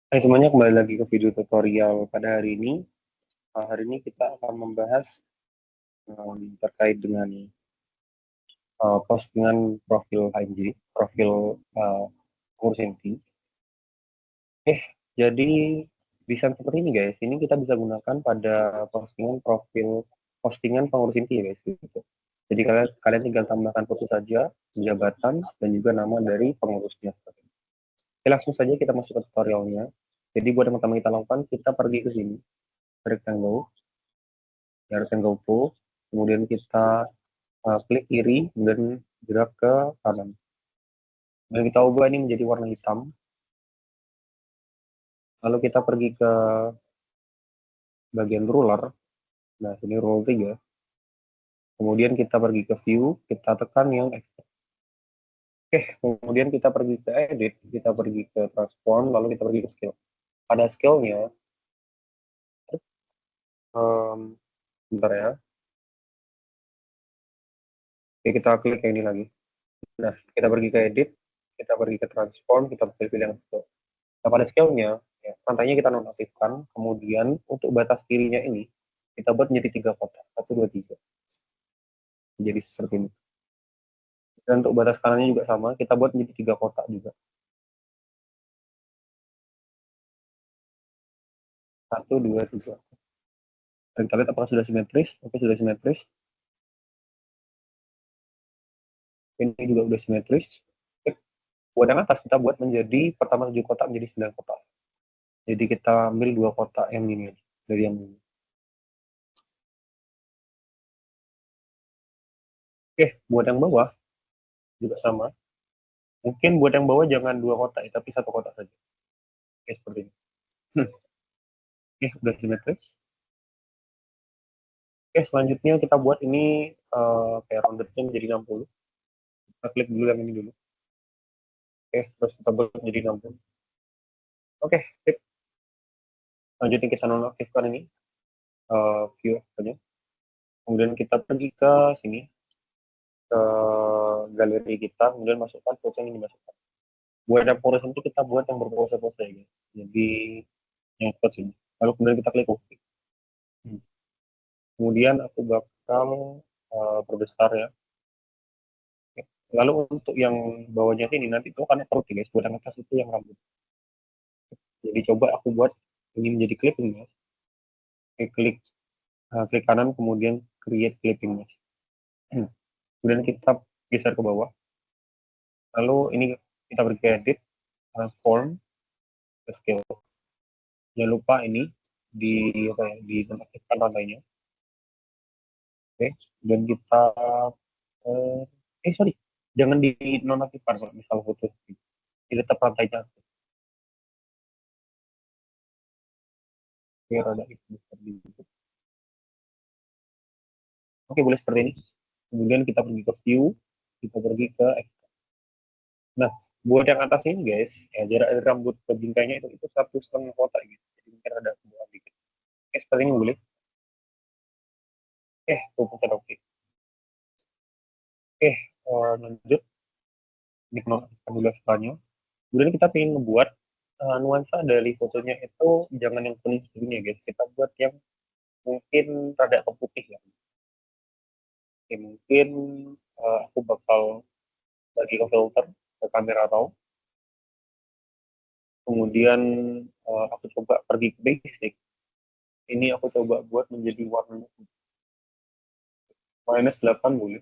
Hai semuanya, kembali lagi ke video tutorial pada hari ini. Hari ini kita akan membahas terkait dengan postingan profil HMJ, profil pengurus inti. Jadi desain seperti ini guys, ini kita bisa gunakan pada postingan profil postingan pengurus inti ya guys. Gitu. Jadi kalian tinggal tambahkan foto saja, jabatan, dan juga nama dari pengurusnya. Oke, langsung saja kita masuk ke tutorialnya. Jadi buat teman-teman kita lakukan, kita pergi ke sini, rectangle, rectangle tool, kemudian kita klik kiri dan gerak ke kanan. Dan kita ubah ini menjadi warna hitam. Lalu kita pergi ke bagian ruler. Nah, sini ruler 3. Kemudian kita pergi ke view, kita tekan yang export. Oke, kemudian kita pergi ke edit, kita pergi ke transform, lalu kita pergi ke scale. Pada scale-nya, bentar ya. Oke, kita klik yang ini lagi. Nah, kita pergi ke edit, kita pergi ke transform, kita pilih yang scale. Nah, pada scale-nya, ya, pantainya kita nonaktifkan, kemudian untuk batas kirinya ini, kita buat menjadi 3 kotak, 1, 2, 3. Jadi seperti ini. Dan untuk batas kanannya juga sama, kita buat menjadi 3 kotak juga. 1, 2, 3. Dan kita lihat apakah sudah simetris. Oke, sudah simetris. Ini juga sudah simetris. Oke. Buat yang atas, kita buat menjadi pertama 7 kotak menjadi 9 kotak. Jadi kita ambil 2 kotak yang ini dari yang ini. Oke, buat yang bawah juga sama. Mungkin buat yang bawah jangan 2 kotak, tapi 1 kotak saja. Oke, seperti ini. Oke, sudah simetris. Oke, selanjutnya kita buat ini kayak roundednya menjadi 60. Kita klik dulu yang ini dulu. Oke, terus kita buat menjadi 60. Oke, sip. Selanjutnya kita nonaktifkan ini view saja. Kemudian kita pergi ke sini, ke galeri kita, kemudian masukkan foto yang ini dimasukkan. Buat yang poros itu kita buat yang berpose-pose ya. Jadi yang seperti sini. Lalu kemudian kita klik OK. Kemudian aku bakal perbesar ya. Lalu untuk yang bawahnya ini nanti itu akan perut ya guys. Buat yang atas itu yang rambut. Jadi coba aku buat ini menjadi clipping ya. Klik klik kanan kemudian create clipping ya. Kemudian kita geser ke bawah. Lalu ini kita beri edit, transform, ke scale. Jangan lupa ini di apa ya, di nonaktifkan rantainya. Oke. Dan kita sorry, jangan di nonaktifkan kalau misal foto. Ini tetap rantainya. Biar ada itu seperti itu. Oke, boleh seperti ini. Kemudian kita pergi ke view, kita pergi ke export. Nah, buat yang atas ini guys, ya jarak dari rambut ke bingkainya itu 1,5 kotak gitu. Jadi mungkin ada sebuah dikit. Oke, seperti ini boleh. Tuh oke. Oke, lanjut di nonaktifkan dulu setelahnya. Kemudian kita ingin membuat nuansa dari fotonya itu jangan yang kuning seperti ya guys. Kita buat yang mungkin rada keputih ya. Oke, mungkin aku bakal bagi ke filter ke kamera raw. Kemudian aku coba pergi ke basic. Ini aku coba buat menjadi warna -8 boleh.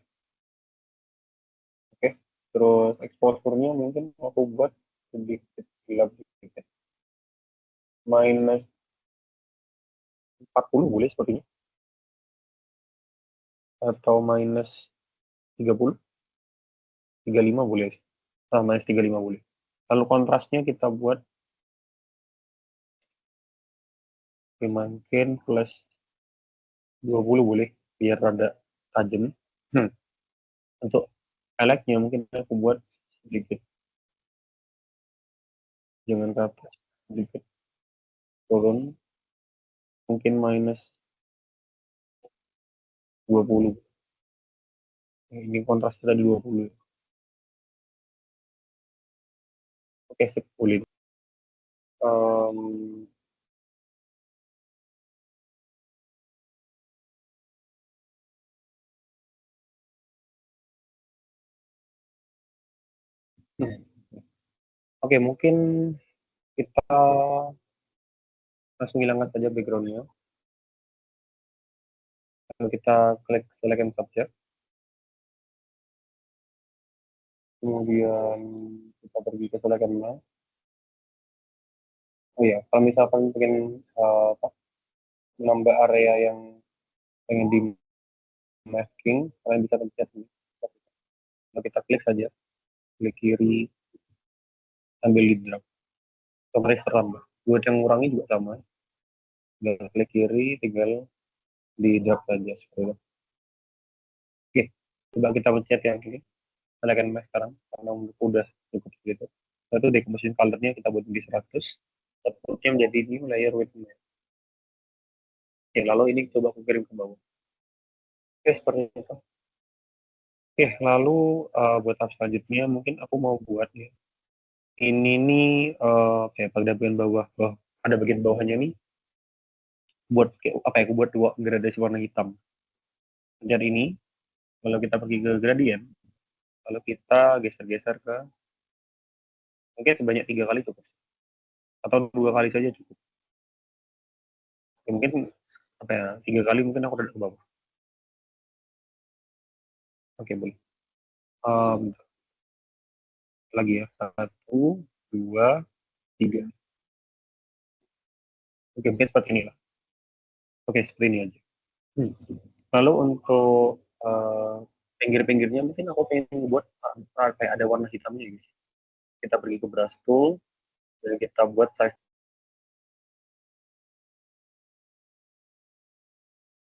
Oke. Terus exposure-nya mungkin aku buat sedikit gelap sedikit. -40 boleh sepertinya. Atau -30, 35 boleh. Nah, -35 boleh. Lalu kontrasnya kita buat mungkin +20 boleh biar rada tajam. Untuk highlight-nya mungkin aku buat sedikit, jangan ke atas, sedikit turun, mungkin -20. Ini kontrasnya tadi 20. Oke, sip, boleh. em, Oke, mungkin kita langsung hilangkan saja backgroundnya. Lalu kita klik select and subject. Kemudian kita pergi ke select and mask. Oh ya, kalau misalkan pengen menambah area yang pengen di masking, kalian bisa pencet ini. Lalu kita klik saja, klik kiri sambil di drag. Otomatis terambah. Buat yang ngurangi juga sama. Tinggal klik kiri, tinggal di drag saja. Oke, coba kita pencet yang ini. Select mask sekarang, karena udah cukup segitu. Lalu decomposition color-nya kita buat di 100. Outputnya menjadi new layer with mask. Oke, lalu ini coba aku kirim ke bawah. Oke, seperti itu. Oke, lalu buat tahap selanjutnya mungkin aku mau buat ya. Ini nih kayak pada bagian bawah, ada bagian bawahnya nih buat kayak apa ya? Aku buat dua gradasi warna hitam. Pencet ini, kalau kita pergi ke gradient, kalau kita geser-geser ke mungkin sebanyak 3 kali cukup, atau 2 kali saja cukup. Ya, mungkin apa ya 3 kali mungkin aku udah ke bawah. Oke, boleh. Um, lagi ya 1, 2, 3. Oke, mungkin seperti ini lah. Oke, seperti ini aja. Hmm. Lalu untuk pinggir-pinggirnya mungkin aku pengen buat kayak ada warna hitamnya guys. Kita pergi ke brush tool dan kita buat size.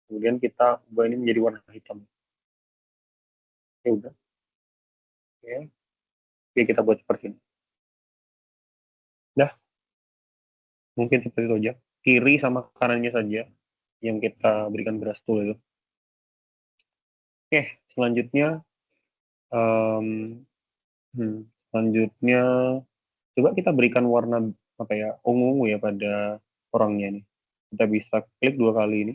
Kemudian kita ubah ini menjadi warna hitam. Ya udah. Oke. Oke, kita buat seperti ini. Nah, mungkin seperti itu aja. Kiri sama kanannya saja yang kita berikan brush tool itu. Oke, selanjutnya em, selanjutnya coba kita berikan warna apa ya ungu ya pada orangnya nih. Kita bisa klik 2 kali ini,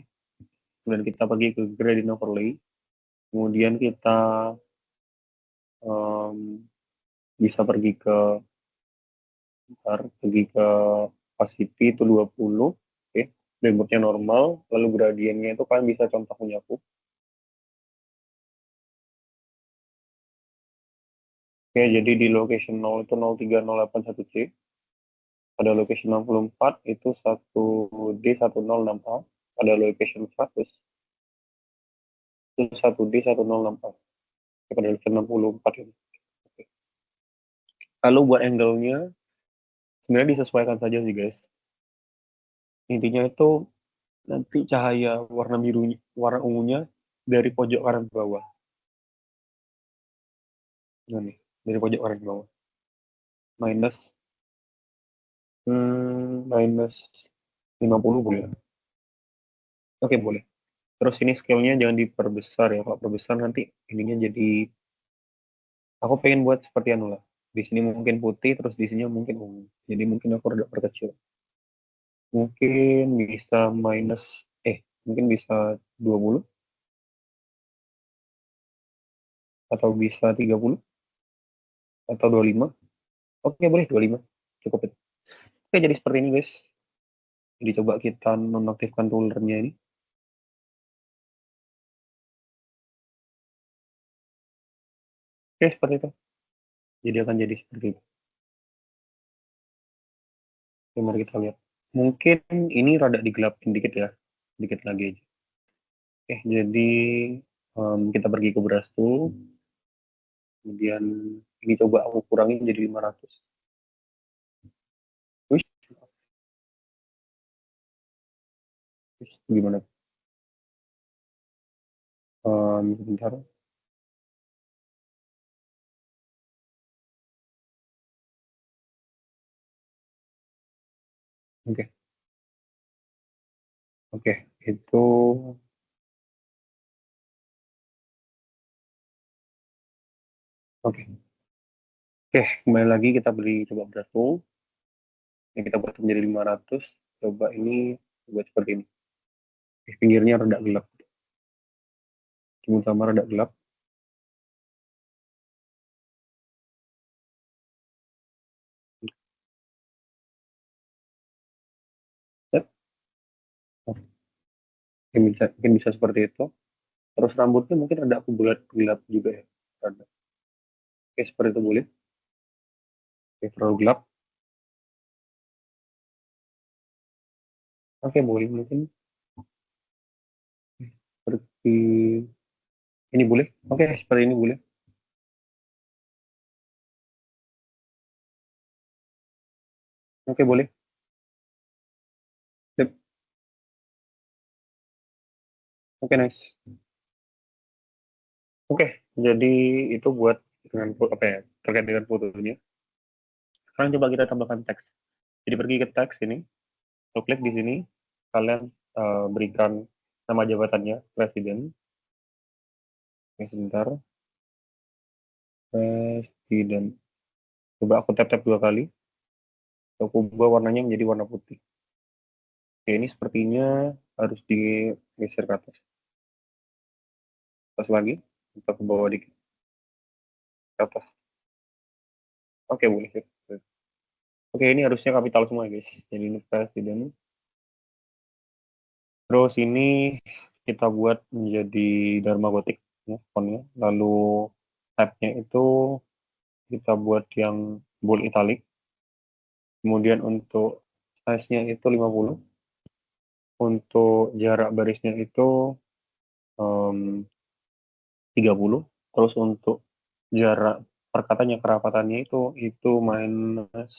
kemudian kita pergi ke gradient overlay, kemudian kita em, bisa pergi ke opacity itu 20, oke, remote-nya normal, lalu gradiennya itu kalian bisa contoh punya aku. Oke, jadi di location 0 itu 03081C, pada location 64 itu 1D1064, pada location 100 itu 1D1064, pada location 64 ini. Oke. Lalu buat angle-nya sebenarnya disesuaikan saja sih guys. Intinya itu nanti cahaya warna biru, warna ungunya dari pojok kanan ke bawah. Nah, nih, dari pojok kanan ke bawah. Minus minus 50 boleh. Oke, boleh. Terus ini scale-nya jangan diperbesar ya. Kalau perbesar nanti ininya jadi aku pengen buat seperti anu lah. Di sini mungkin putih, terus di sini mungkin ungu. Jadi mungkin aku rada perkecil. Mungkin bisa mungkin bisa 20 atau bisa 30 atau 25. Oke, boleh 25. Cukup itu. Oke, jadi seperti ini guys. Jadi coba kita nonaktifkan rulernya ini. Oke, seperti itu. Jadi akan jadi seperti itu. Oke, mari kita lihat. Mungkin ini rada digelapin dikit ya. Dikit lagi aja. Oke, jadi kita pergi ke brush tool. Kemudian ini coba aku kurangin jadi 500. Wih, gimana? Sebentar. Oke, oke. Itu, oke. Oke, kembali lagi kita beri coba brush tool. Ini kita buat menjadi 500. Coba ini buat seperti ini. Pinggirnya rada gelap. Sama rada gelap. Set. Mungkin bisa seperti itu. Terus rambutnya mungkin ada aku bulat gelap juga ya. Rada. Oke, seperti itu boleh. Oke, terlalu gelap. Oke, boleh mungkin seperti ini boleh. Oke, seperti ini boleh. Oke, boleh. Sip. Oke, nice. Oke, jadi itu buat dengan apa ya? Terkait dengan fotonya. Sekarang coba kita tambahkan teks. Jadi pergi ke teks ini, lalu klik di sini, kalian berikan nama jabatannya, presiden. Oke, sebentar, presiden. Coba aku tap-tap 2 kali, aku ubah warnanya menjadi warna putih. Oke, ini sepertinya harus digeser ke atas. Atas lagi, kita ke bawah dikit, ke atas. Oke, boleh. Sip. Oke, ini harusnya kapital semua, guys. Jadi ini presiden. Terus ini kita buat menjadi Dharma Gotik, ya, fontnya. Lalu tab-nya itu kita buat yang bold italic. Kemudian untuk size-nya itu 50. Untuk jarak barisnya itu 30. Terus untuk jarak perkatanya, kerapatannya itu minus,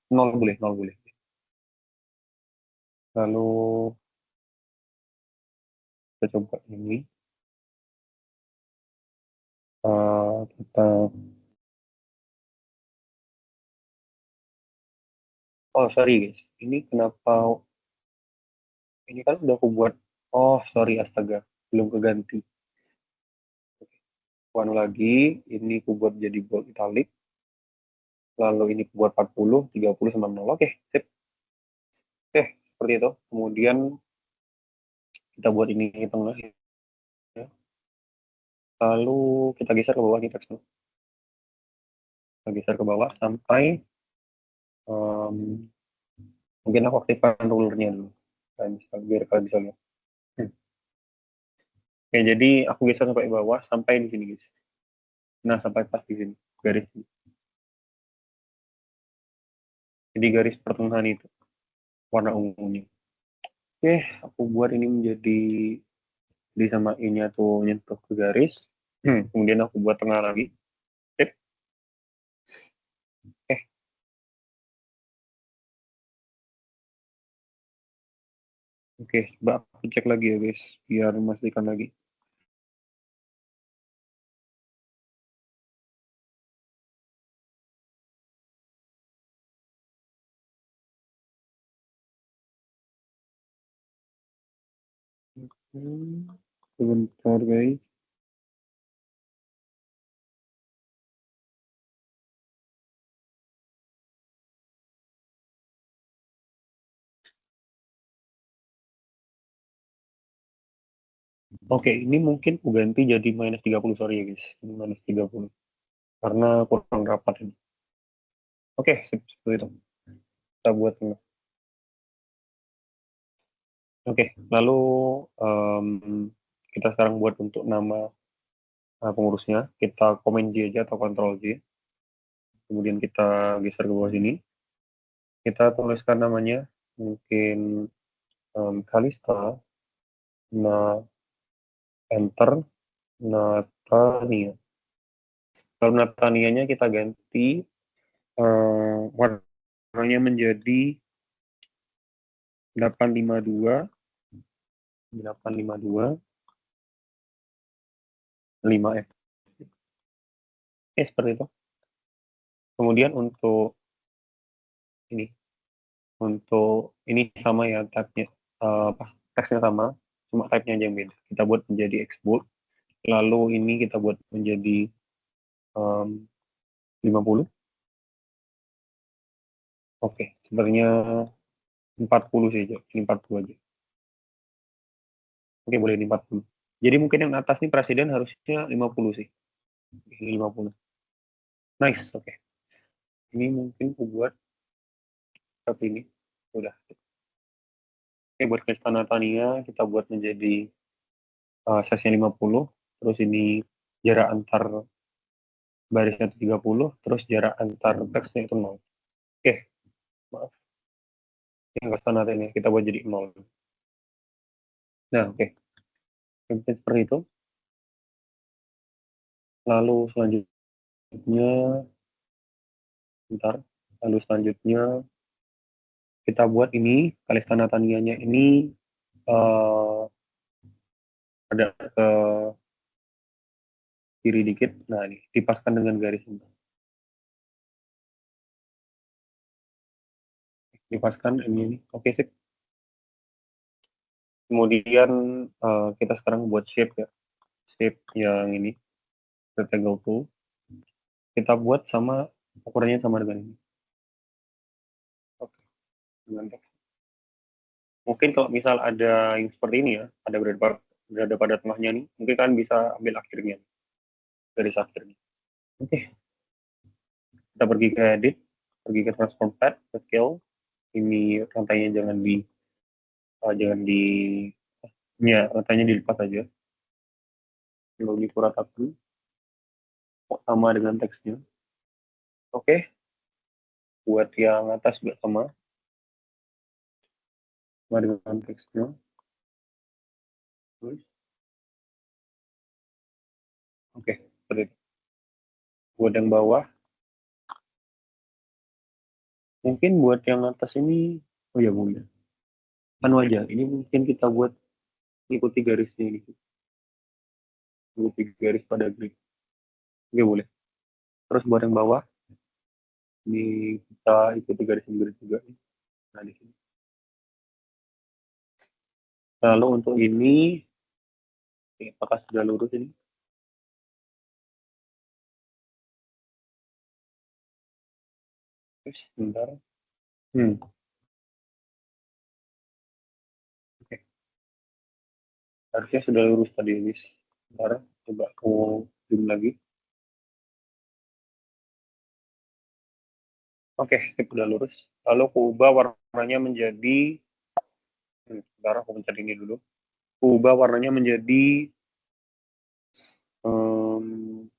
0 boleh, 0 boleh. Lalu kita coba ini. Kita, oh sorry guys, ini kenapa, ini kan udah aku buat, oh sorry astaga, belum keganti. One lagi, ini aku buat jadi bold italic, lalu ini aku buat 40, 30 sama 0. Oke, sip. Oke, seperti itu. Kemudian kita buat ini di tengah, ya. Lalu kita geser ke bawah nih teksnya. Kita geser ke bawah sampai em, mungkin aku aktifkan rulernya dulu. Biar kalian bisa lihat. Hmm. Oke, jadi aku geser sampai bawah sampai di sini guys. Nah, sampai pas di sini garis. Jadi garis pertengahan itu warna ungunya. Oke, aku buat ini menjadi di sama ini atau nyentuh ke garis. Kemudian aku buat tengah lagi. Sip. Oke, oke, coba aku cek lagi ya guys, biar memastikan lagi. Sebentar guys. Oke, ini mungkin aku ganti jadi minus 30, sorry ya guys. Ini minus 30. Karena kurang rapat ini. Oke, seperti itu. Kita buat tengah. Oke, lalu em, kita sekarang buat untuk nama pengurusnya. Kita komen J aja atau Ctrl J. Kemudian kita geser ke bawah sini. Kita tuliskan namanya. Mungkin Kalista. Nah, enter. Natania. Kalau Natanianya kita ganti warnanya menjadi 852, 852, 5F. Seperti itu. Kemudian ini, untuk ini sama ya tabnya, apa, teksnya sama, cuma type-nya aja yang beda. Kita buat menjadi export. Lalu ini kita buat menjadi 50. Oke, sebenarnya 40 sih, Jo. Ini 40 aja. Oke, boleh di 40. Jadi mungkin yang atas nih presiden harusnya 50 sih. Ini 50. Nice, oke. Ini mungkin aku buat seperti ini. Udah. Oke, buat Kristana Tania, kita buat menjadi size-nya 50. Terus ini jarak antar barisnya itu 30. Terus jarak antar teksnya itu 0. Oke, maaf. Yang Kristana Tania, kita buat jadi 0. Nah, oke. Mungkin seperti itu. Lalu selanjutnya, bentar. Lalu selanjutnya, kita buat ini, Kalistana Tanianya ini eh, ada ke kiri dikit. Nah, ini dipaskan dengan garis ini. Dipaskan ini. Oke, sip. Kemudian kita sekarang buat shape ya. Shape yang ini, rectangle tool. Kita buat sama, ukurannya sama dengan ini. Oke, dengan teks. Mungkin kalau misal ada yang seperti ini ya, ada berada pada tengahnya nih, mungkin kan bisa ambil akhirnya, garis akhirnya. Oke, kita pergi ke edit, pergi ke transform pad, ke scale. Ini rantainya jangan di ya rantainya dilepas aja. Lalu dikuratakan sama dengan teksnya. Oke, buat yang atas juga sama dengan teksnya. Terus, oke, seperti itu. Buat yang bawah, mungkin buat yang atas ini, oh ya boleh. Anu aja, ini mungkin kita buat ikuti garisnya ini, ikuti garis pada grid. Oke boleh. Terus buat yang bawah, ini kita ikuti garis grid juga. Nah di sini. Lalu untuk ini, apakah sudah lurus ini? Terus, sebentar. Oke. Harusnya sudah lurus tadi, guys. Sebentar, coba aku zoom lagi. Oke, sip, udah lurus. Lalu aku ubah warnanya menjadi, sebentar aku pencet ini dulu. Aku ubah warnanya menjadi um,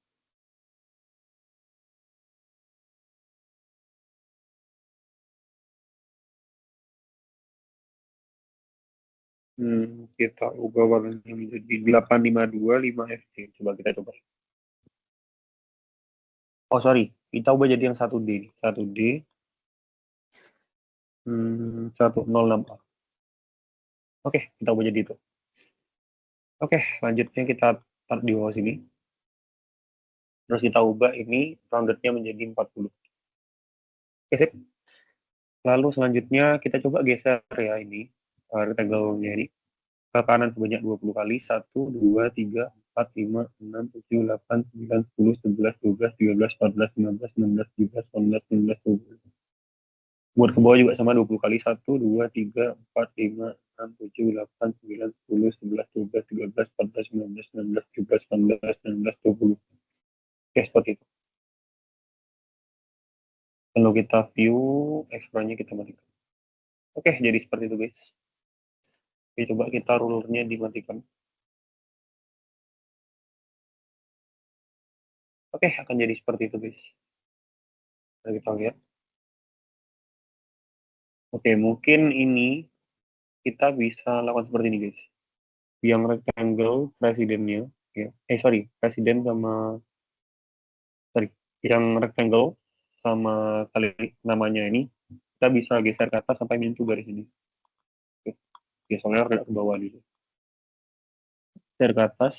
kita ubah warnanya menjadi 8525 FC. Coba kita coba. Oh sorry, kita ubah jadi yang 1D. 1D 106A. Oke, kita ubah jadi itu. Oke, selanjutnya kita taruh di bawah sini. Terus kita ubah ini roundednya menjadi 40. Oke, sip. Lalu selanjutnya kita coba geser ya ini rectangle-nya ini ke kanan sebanyak 20 kali. 1, 2, 3, 4, 5, 6, 7, 8, 9, 10, 11, 12, 13, 14, 15, 16, 17, 18, 19, 20. Buat ke bawah juga sama 20 kali. 1, 2, 3, 4, 5, 6, 7, 8, 9, 10, 11, 12, 13, 14, 15, 16, 17, 18, 19, 20. Oke, seperti itu. Lalu kita view, explore-nya kita matikan. Oke, jadi seperti itu guys. Oke, coba kita rulernya dimatikan. Oke, akan jadi seperti itu guys. Nah, kita lihat. Oke, mungkin ini kita bisa lakukan seperti ini guys. Yang rectangle presidennya, ya. Sorry, presiden sama, sorry, yang rectangle sama kali namanya ini, kita bisa geser ke atas sampai menyentuh garis ini. Oke, gesernya agak ke bawah dulu. Geser ke atas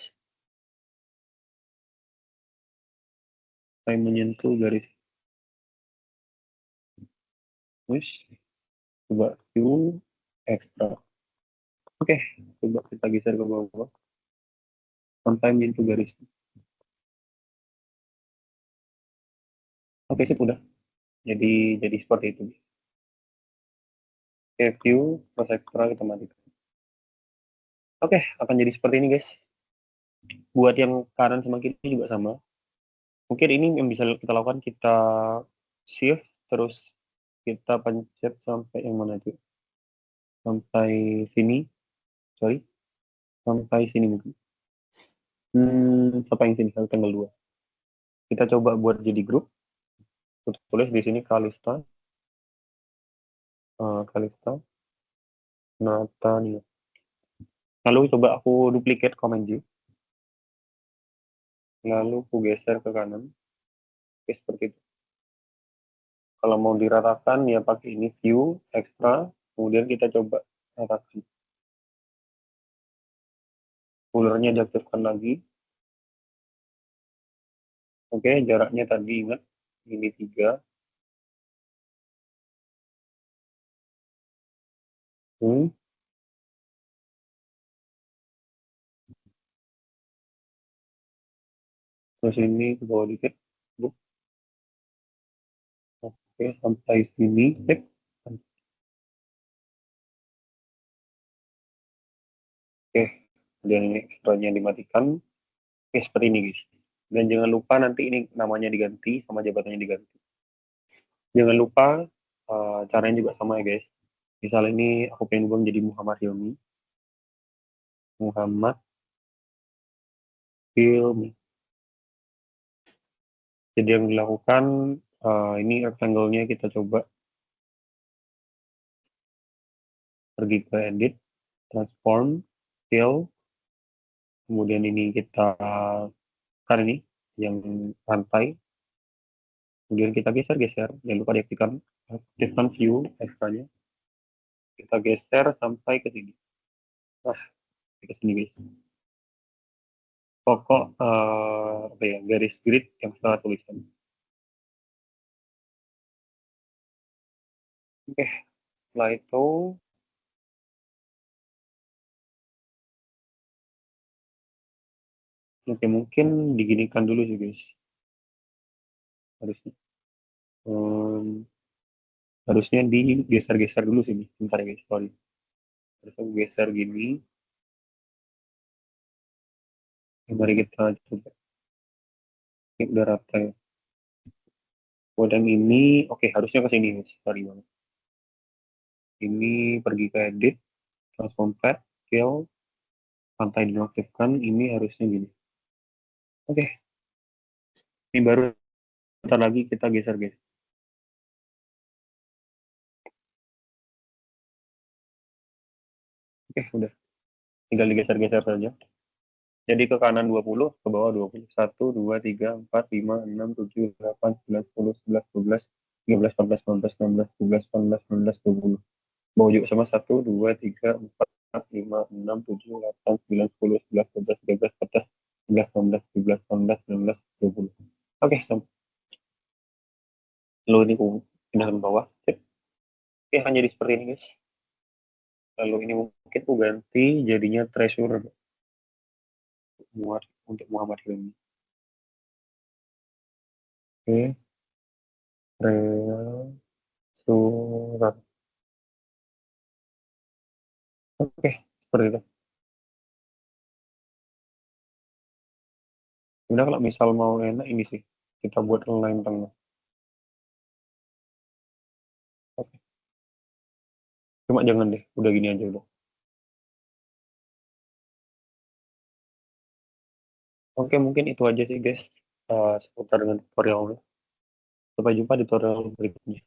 sampai menyentuh garis. Terus, coba view, extra. Oke, coba kita geser ke bawah sampai menyentuh garis. Oke, sip, udah. Jadi seperti itu. view, plus extra kita matikan. Oke, akan jadi seperti ini guys. Buat yang kanan sama kiri juga sama. Mungkin ini yang bisa kita lakukan, kita shift, terus kita pencet sampai yang mana itu? Sampai sini, sorry. Sampai sini mungkin. Sampai yang sini, sampai tanggal 2. Kita coba buat jadi grup. Tulis di sini Kalista. Kalista. Natania. Lalu coba aku duplicate command J. Lalu aku geser ke kanan. Oke, seperti itu. Kalau mau diratakan ya pakai ini view, extra. Kemudian kita coba ratakan. Rulernya diaktifkan lagi. Oke, jaraknya tadi ingat. Ini 3. Terus ini ke bawah dikit. Oke, sampai sini. Sip. Oke, kemudian ini ekstranya dimatikan. Oke, seperti ini guys. Dan jangan lupa nanti ini namanya diganti sama jabatannya diganti. Jangan lupa caranya juga sama ya guys. Misal ini aku pengen ubah menjadi Muhammad Hilmi. Muhammad Hilmi. Jadi yang dilakukan ini rectangle-nya kita coba pergi ke edit, transform, fill. Kemudian ini kita kan ini yang rantai. Kemudian kita geser-geser. Jangan lupa diaktifkan view extra-nya. Kita geser sampai ke sini. Nah, ke sini guys. Pokok apa ya, garis grid yang setelah tulisan. Oke, setelah itu mungkin diginikan dulu sih guys. Harusnya harusnya digeser-geser dulu sini. Bentar ya guys, sorry. Harusnya geser gini. Mari kita coba. Ini udah rata ya. Kemudian ini, oke harusnya ke sini guys. Sorry banget. Ini pergi ke edit, transform pad, fill, pantai dinaktifkan. Ini harusnya gini. Oke, ini baru bentar lagi kita geser guys. Oke, udah. Tinggal digeser-geser saja. Jadi ke kanan 20, ke bawah 20. 1, 2, 3, 4, 5, 6, 7, 8, 9, 10, 11, 12, 13, 14, 15, 16, 17, 18, 19, 20. Bawah juga sama 1, 2, 3, 4, 5, 6, 7, 8, 9, 10, 11, 12, 13, 14, 15, 16, 17, 18, 19, 20. Oke, lalu ini aku pindahkan ke bawah. Sip. Oke, akan jadi seperti ini guys. Lalu ini mungkin aku ganti jadinya treasure untuk Muhammad Hilmi. Oke, treasure. Oke, seperti itu. Sebenarnya kalau misal mau enak ini sih, kita buat line tengah. Oke. Cuma jangan deh, udah gini aja udah. Oke, mungkin itu aja sih guys, seputar dengan tutorialnya. Sampai jumpa di tutorial berikutnya.